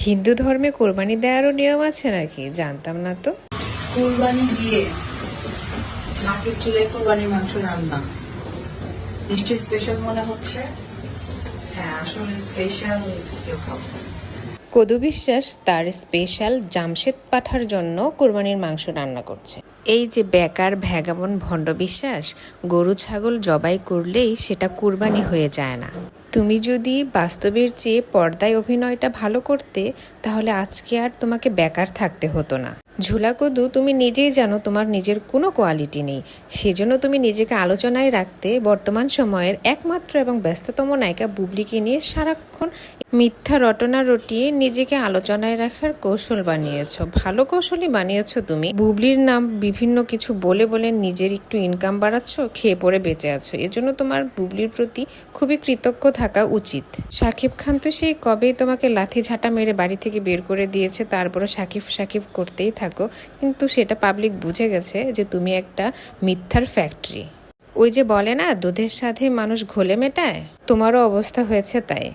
হিন্দু ধর্মে কোরবানি দেওয়ারও নিয়ম আছে নাকি? জানতাম না তো। কুরবানি দিয়ে মাটির চুলায় কুরবানির মাংস রান্না নিশ্চয়ই স্পেশাল মনে হচ্ছে। হ্যাঁ, আসলে স্পেশাল কেউ খাবো। কদু বিশ্বাস তার স্পেশাল জামশেদ পাঠার জন্য কোরবানির মাংস রান্না করছে। এই যে বেকার ভ্যাগাবন ভণ্ড বিশ্বাস, গরু ছাগল জবাই করলেই সেটা কুরবানি হয়ে যায় না। তুমি যদি বাস্তবের চেয়ে পর্দায় অভিনয়টা ভালো করতে, তাহলে আজকে আর তোমাকে বেকার থাকতে হতো না। ঝুলা কদু, তুমি নিজেই জানো তোমার নিজের কোনো কোয়ালিটি নেই, সেজন্য তুমি নিজেকে আলোচনায় রাখতে বর্তমান সময়ের একমাত্র এবং ব্যস্ততম নায়িকা বুবলিকে নিয়ে সারাক্ষণ মিথ্যা রটনা রটিয়ে নিজেকে আলোচনায় রাখার কৌশল বানিয়েছ। ভালো কৌশলই বানিয়েছ তুমি। বুবলির নাম বিভিন্ন কিছু বলে বলে নিজের একটু ইনকাম বাড়াচ্ছ, খেয়ে পড়ে বেঁচে আছো। এজন্য তোমার বুবলির প্রতি খুবই কৃতজ্ঞ থাকা উচিত। শাকিব খান তো সেই কবেই তোমাকে লাথি ঝাঁটা মেরে বাড়ি থেকে বের করে দিয়েছে, তারপরও সাকিব সাকিব করতেই থাকো। কিন্তু সেটা পাবলিক বুঝে গেছে যে তুমি একটা মিথ্যার ফ্যাক্টরি। ওই যে বলে না, দুধের সাথে মানুষ ঘোলে মেটায়, তোমারও অবস্থা হয়েছে তাই।